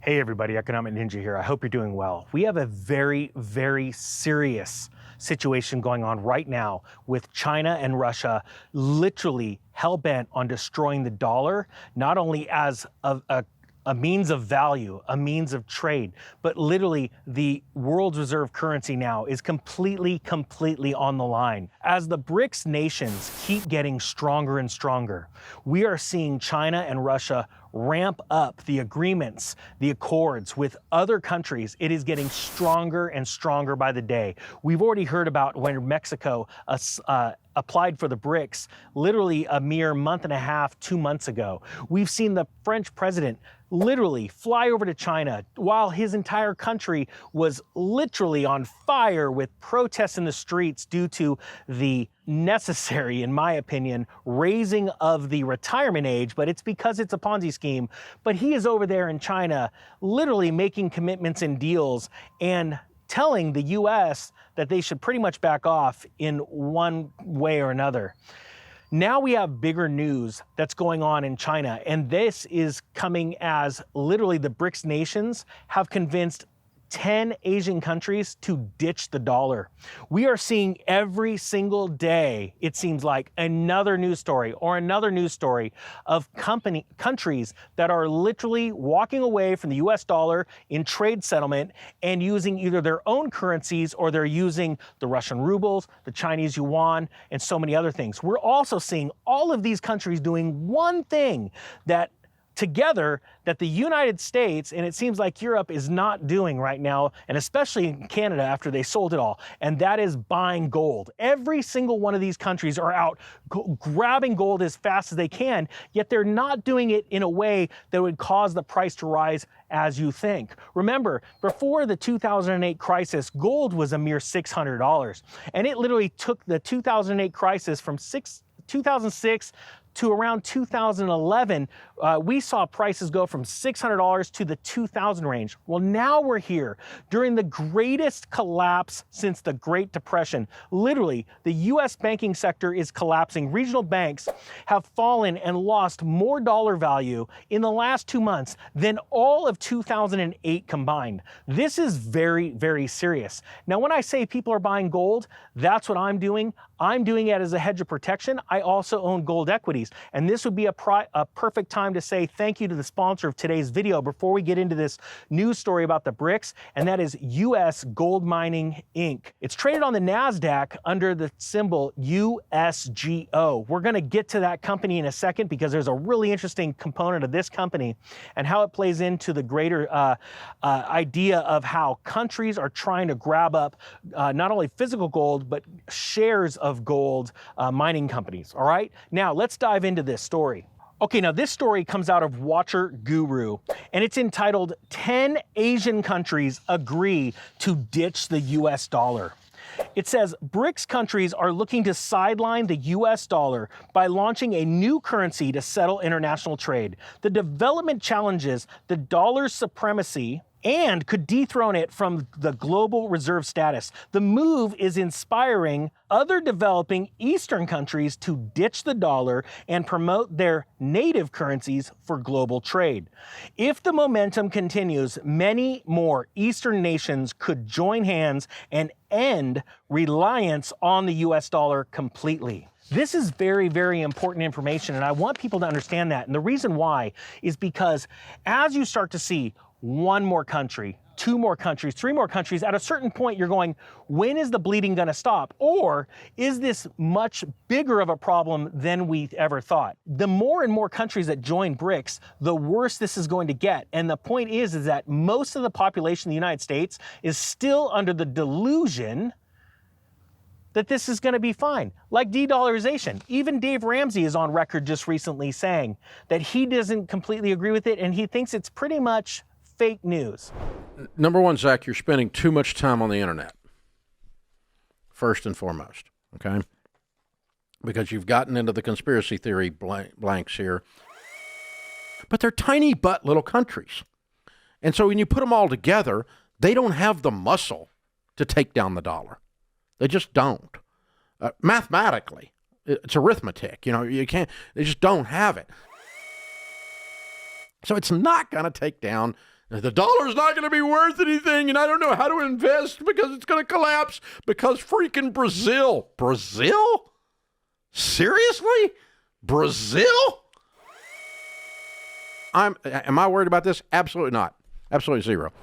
Hey everybody, Economic Ninja here. I hope you're doing well. We have a very, very serious situation going on right now with China and Russia literally hell-bent on destroying the dollar, not only as a means of value, a means of trade, but literally the world's reserve currency now is completely on the line. As the BRICS nations keep getting stronger and stronger, we are seeing China and Russia ramp up the agreements, the accords with other countries. It is getting stronger and stronger by the day. We've already heard about when Mexico applied for the BRICS literally a mere month and a half, 2 months ago. We've seen the French president literally fly over to China while his entire country was literally on fire with protests in the streets due to the necessary, in my opinion, raising of the retirement age, but it's because it's a Ponzi scheme. But he is over there in China literally making commitments and deals and telling the US that they should pretty much back off in one way or another. Now we have bigger news that's going on in China, and this is coming as literally the BRICS nations have convinced 10 Asian countries to ditch the dollar. We are seeing every single day, it seems like, another news story of countries that are literally walking away from the US dollar in trade settlement and using either their own currencies or they're using the Russian rubles, the Chinese yuan, and so many other things. We're also seeing all of these countries doing one thing that together that the United States, and it seems like Europe, is not doing right now, and especially in Canada after they sold it all, and that is buying gold. Every single one of these countries are out grabbing gold as fast as they can, yet they're not doing it in a way that would cause the price to rise as you think. Remember, before the 2008 crisis, gold was a mere $600, and it literally took the 2008 crisis from 2006 to around 2011, we saw prices go from $600 to the 2,000 range. Well, now we're here during the greatest collapse since the Great Depression. Literally, the US banking sector is collapsing. Regional banks have fallen and lost more dollar value in the last 2 months than all of 2008 combined. This is very, very serious. Now, when I say people are buying gold, that's what I'm doing. I'm doing it as a hedge of protection. I also own gold equities. And this would be a perfect time to say thank you to the sponsor of today's video before we get into this news story about the BRICS, and that is US Gold Mining Inc. It's traded on the NASDAQ under the symbol USGO. We're going to get to that company in a second because there's a really interesting component of this company and how it plays into the greater idea of how countries are trying to grab up not only physical gold, but shares of gold mining companies. All right, now let's dive into this story. Okay, now this story comes out of Watcher Guru, and it's entitled 10 Asian Countries Agree to Ditch the US Dollar. It says BRICS countries are looking to sideline the US dollar by launching a new currency to settle international trade. The development challenges the dollar's supremacy and could dethrone it from the global reserve status. The move is inspiring other developing Eastern countries to ditch the dollar and promote their native currencies for global trade. If the momentum continues, many more Eastern nations could join hands and end reliance on the US dollar completely. This is very, very important information, and I want people to understand that. And the reason why is because as you start to see one more country, two more countries, three more countries, at a certain point you're going, when is the bleeding going to stop? Or is this much bigger of a problem than we ever thought? The more and more countries that join BRICS, the worse this is going to get. And the point is that most of the population of the United States is still under the delusion that this is going to be fine. Like de-dollarization. Even Dave Ramsey is on record just recently saying that he doesn't completely agree with it and he thinks it's pretty much fake news. Number one, Zach, you're spending too much time on the internet, first and foremost, okay? Because you've gotten into the conspiracy theory blanks here. But they're tiny but little countries. And so when you put them all together, they don't have the muscle to take down the dollar. They just don't. Mathematically, it's arithmetic. You know, you can't, they just don't have it. So it's not going to take down The dollar's not going to be worth anything, and I don't know how to invest because it's going to collapse because freaking Brazil. Brazil? Seriously? Brazil? Am I worried about this? Absolutely not. Absolutely zero.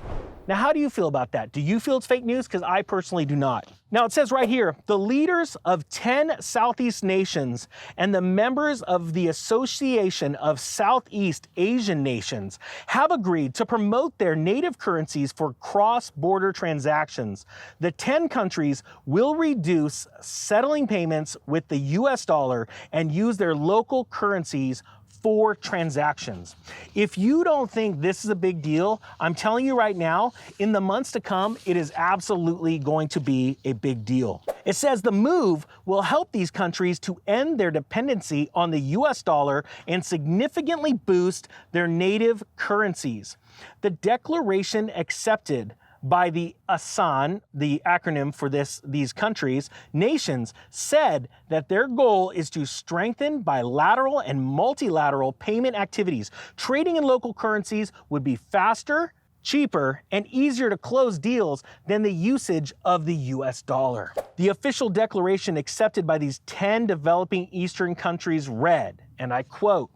Now, how do you feel about that? Do you feel it's fake news? Because I personally do not. Now, it says right here, the leaders of 10 Southeast nations and the members of the Association of Southeast Asian Nations have agreed to promote their native currencies for cross-border transactions. The 10 countries will reduce settling payments with the US dollar and use their local currencies for transactions. If you don't think this is a big deal, I'm telling you right now, in the months to come, it is absolutely going to be a big deal. It says the move will help these countries to end their dependency on the US dollar and significantly boost their native currencies. The declaration accepted by the ASEAN, the acronym for these countries, nations, said that their goal is to strengthen bilateral and multilateral payment activities. Trading in local currencies would be faster, cheaper, and easier to close deals than the usage of the US dollar. The official declaration accepted by these 10 developing Eastern countries read, and I quote,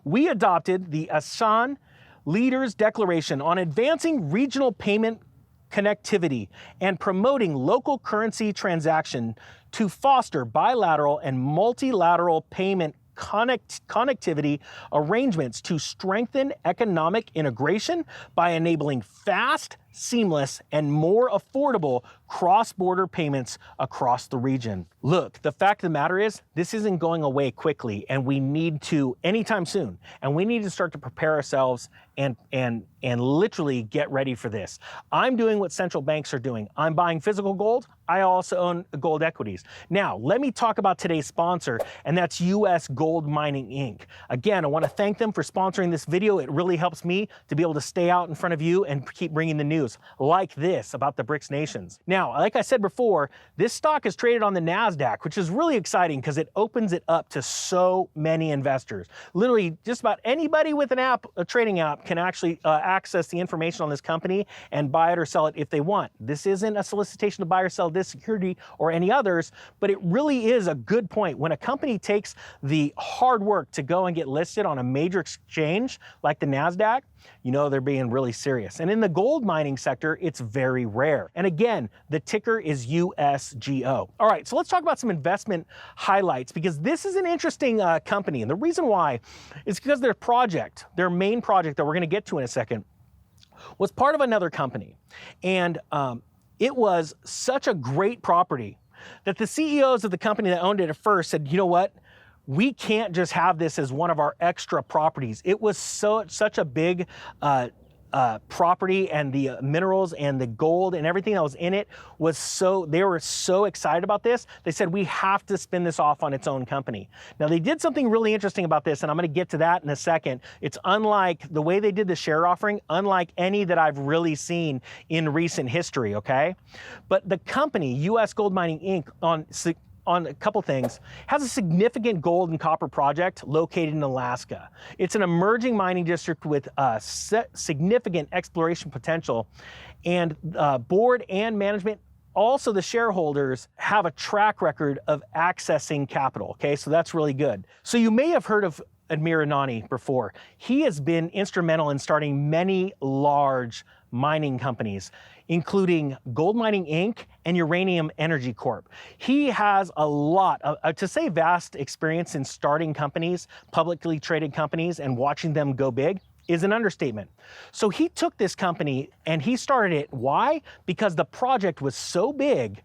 "We adopted the ASEAN Leaders' Declaration on advancing regional payment connectivity and promoting local currency transaction to foster bilateral and multilateral payment connectivity arrangements to strengthen economic integration by enabling fast, seamless, and more affordable cross-border payments across the region." Look, the fact of the matter is, this isn't going away quickly, and we need to, anytime soon, and we need to start to prepare ourselves and literally get ready for this. I'm doing what central banks are doing. I'm buying physical gold. I also own gold equities. Now, let me talk about today's sponsor, and that's US Gold Mining Inc. Again, I want to thank them for sponsoring this video. It really helps me to be able to stay out in front of you and keep bringing the news like this about the BRICS nations. Now, like I said before, this stock is traded on the NASDAQ, which is really exciting because it opens it up to so many investors. Literally, just about anybody with an app, a trading app, can actually access the information on this company and buy it or sell it if they want. This isn't a solicitation to buy or sell this security or any others, but it really is a good point. When a company takes the hard work to go and get listed on a major exchange like the NASDAQ, you know they're being really serious. And in the gold mining sector, it's very rare. And again, the ticker is USGO. All right, so let's talk about some investment highlights because this is an interesting company. And the reason why is because their project, their main project that we're going to get to in a second, was part of another company. And it was such a great property that the CEOs of the company that owned it at first said, you know what? We can't just have this as one of our extra properties. It was such a big property, and the minerals and the gold and everything that was in it was they were so excited about this. They said, we have to spin this off on its own company. Now, they did something really interesting about this, and I'm going to get to that in a second. It's unlike the way they did the share offering, unlike any that I've really seen in recent history, okay? But the company, US Gold Mining Inc., on a couple things, has a significant gold and copper project located in Alaska. It's an emerging mining district with significant exploration potential, and board and management, also the shareholders, have a track record of accessing capital, okay? So that's really good. So you may have heard of Amir Anani before. He has been instrumental in starting many large mining companies, including Gold Mining Inc. and Uranium Energy Corp. He has a lot of, to say vast experience in starting companies, publicly traded companies, and watching them go big is an understatement. So he took this company and he started it. Why? Because the project was so big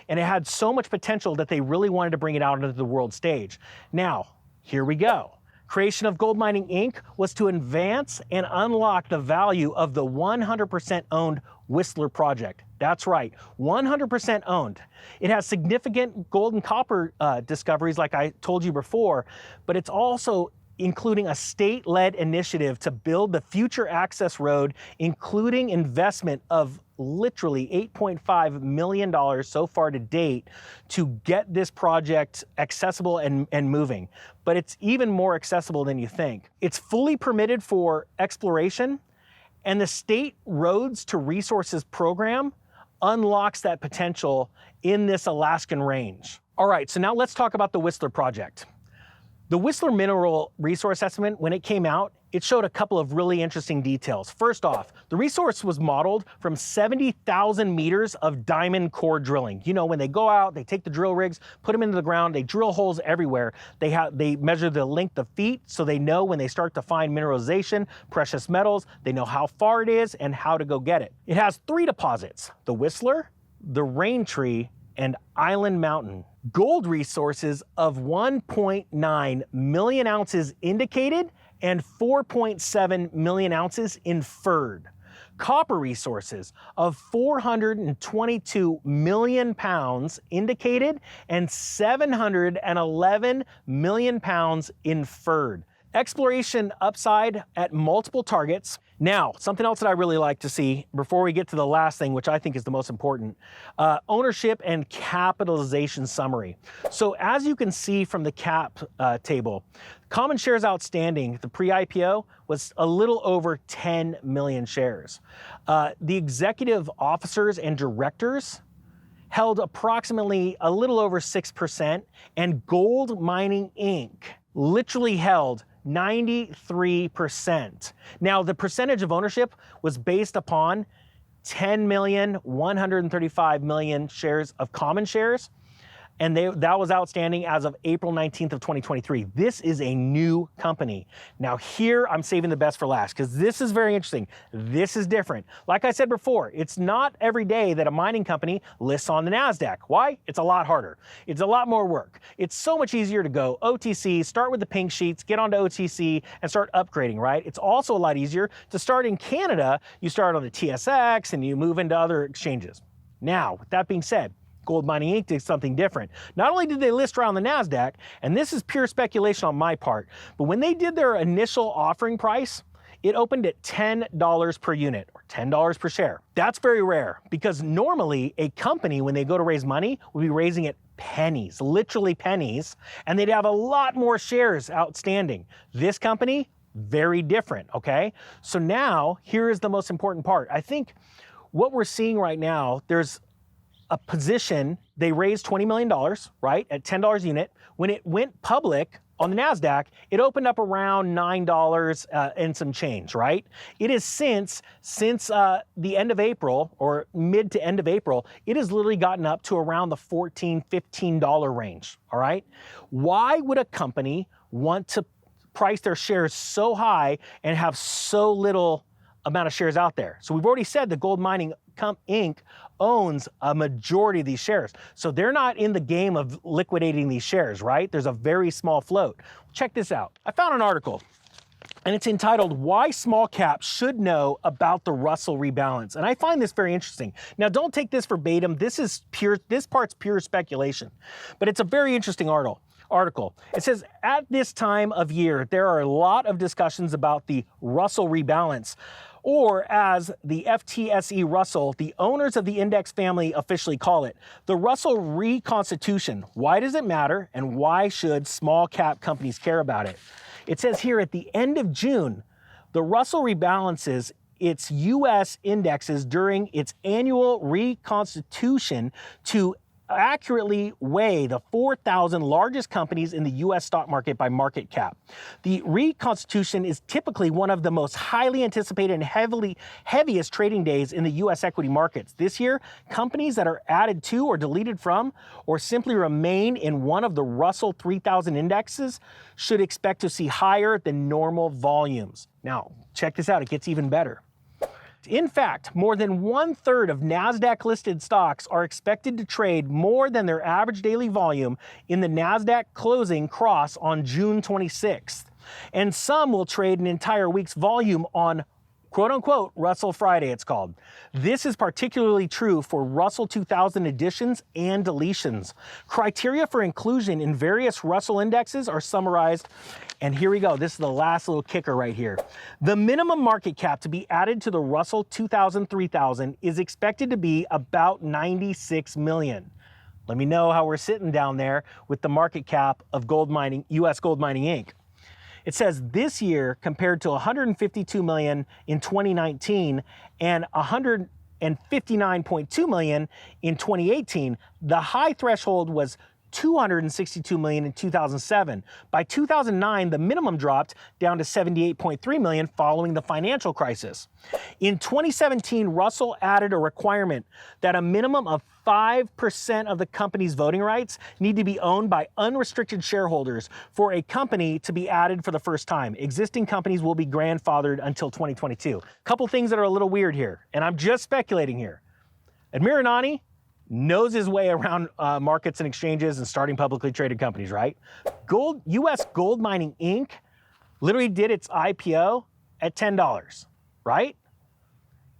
and it had so much potential that they really wanted to bring it out into the world stage. Now, here we go. Creation of Gold Mining Inc. was to advance and unlock the value of the 100% owned Whistler project. That's right, 100% owned. It has significant gold and copper discoveries, like I told you before, but it's also including a state-led initiative to build the future access road, including investment of literally $8.5 million so far to date to get this project accessible and moving. But it's even more accessible than you think. It's fully permitted for exploration, And the State Roads to Resources program unlocks that potential in this Alaskan range. All right, so now let's talk about the Whistler project. The Whistler Mineral Resource Estimate, when it came out, it showed a couple of really interesting details. First off, the resource was modeled from 70,000 meters of diamond core drilling. You know, when they go out, they take the drill rigs, put them into the ground, they drill holes everywhere. They measure the length of feet, so they know when they start to find mineralization, precious metals, they know how far it is and how to go get it. It has 3 deposits: the Whistler, the Raintree, and Island Mountain. Gold resources of 1.9 million ounces indicated and 4.7 million ounces inferred. Copper resources of 422 million pounds indicated and 711 million pounds inferred. Exploration upside at multiple targets. Now, something else that I really like to see before we get to the last thing, which I think is the most important, ownership and capitalization summary. So as you can see from the cap table, common shares outstanding, the pre-IPO, was a little over 10 million shares. The executive officers and directors held approximately a little over 6%, and Gold Mining Inc. literally held 93%. Now, the percentage of ownership was based upon 10,135,000,000 shares of common shares, and that was outstanding as of April 19th of 2023. This is a new company. Now here, I'm saving the best for last because this is very interesting. This is different. Like I said before, it's not every day that a mining company lists on the NASDAQ. Why? It's a lot harder. It's a lot more work. It's so much easier to go OTC, start with the pink sheets, get onto OTC, and start upgrading, right? It's also a lot easier to start in Canada. You start on the TSX and you move into other exchanges. Now, with that being said, Gold Mining Inc. did something different. Not only did they list around the NASDAQ, and this is pure speculation on my part, but when they did their initial offering price, it opened at $10 per unit, or $10 per share. That's very rare, because normally a company, when they go to raise money, will be raising it pennies, literally pennies, and they'd have a lot more shares outstanding. This company, very different, okay? So now, here is the most important part. I think what we're seeing right now, there's a position, they raised $20 million, right, at $10 a unit. When it went public on the NASDAQ, it opened up around $9 and some change, right? It is since the end of April, or mid to end of April, it has literally gotten up to around the $14, $15 range, all right? Why would a company want to price their shares so high and have so little amount of shares out there? So we've already said that Gold Mining Inc. owns a majority of these shares. So they're not in the game of liquidating these shares, right? There's a very small float. Check this out. I found an article, and it's entitled, "Why Small Caps Should Know About the Russell Rebalance." And I find this very interesting. Now, don't take this verbatim. This part's pure speculation, but it's a very interesting article. It says, at this time of year, there are a lot of discussions about the Russell rebalance, or as the FTSE Russell, the owners of the index family officially call it, the Russell reconstitution. Why does it matter, and why should small cap companies care about it? It says here, at the end of June, the Russell rebalances its U.S. indexes during its annual reconstitution to accurately weigh the 4,000 largest companies in the U.S. stock market by market cap. The reconstitution is typically one of the most highly anticipated and heaviest trading days in the U.S. equity markets. This year, companies that are added to or deleted from or simply remain in one of the Russell 3000 indexes should expect to see higher than normal volumes. Now, check this out, it gets even better. In fact, more than 1/3 of NASDAQ-listed stocks are expected to trade more than their average daily volume in the NASDAQ closing cross on June 26th. And some will trade an entire week's volume on quote-unquote Russell Friday, it's called. This is particularly true for Russell 2000 additions and deletions. Criteria for inclusion in various Russell indexes are summarized, and here we go. This is the last little kicker right here. The minimum market cap to be added to the Russell 2000-3000 is expected to be about 96 million. Let me know how we're sitting down there with the market cap of U.S. Gold Mining Inc. It says this year compared to 152 million in 2019 and 159.2 million in 2018, the high threshold was 262 million in 2007. By 2009, the minimum dropped down to 78.3 million following the financial crisis. In 2017, Russell added a requirement that a minimum of 5% of the company's voting rights need to be owned by unrestricted shareholders for a company to be added for the first time. Existing companies will be grandfathered until 2022. Couple things that are a little weird here, and I'm just speculating here. Admiranani knows his way around markets and exchanges and starting publicly traded companies, right? US Gold Mining Inc. literally did its IPO at $10, right?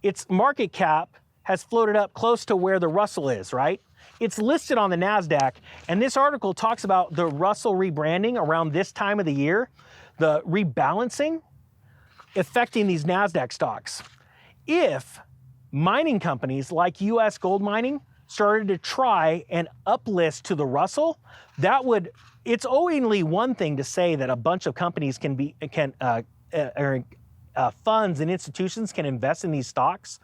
Its market cap has floated up close to where the Russell is, right? It's listed on the NASDAQ, and this article talks about the Russell rebranding around this time of the year, the rebalancing affecting these NASDAQ stocks. If mining companies like US Gold Mining started to try and uplist to the Russell, it's only one thing to say that a bunch of companies funds and institutions can invest in these stocks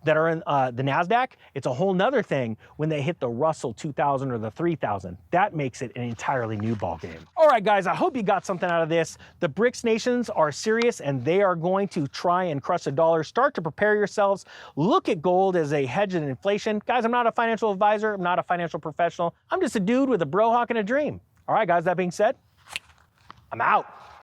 that are in the NASDAQ. It's a whole nother thing when they hit the Russell 2000 or the 3000. That makes it an entirely new ballgame. All right, guys, I hope you got something out of this. The BRICS nations are serious and they are going to try and crush the dollar. Start to prepare yourselves. Look at gold as a hedge in inflation. Guys, I'm not a financial advisor. I'm not a financial professional. I'm just a dude with a bro hawk and a dream. All right, guys, that being said, I'm out.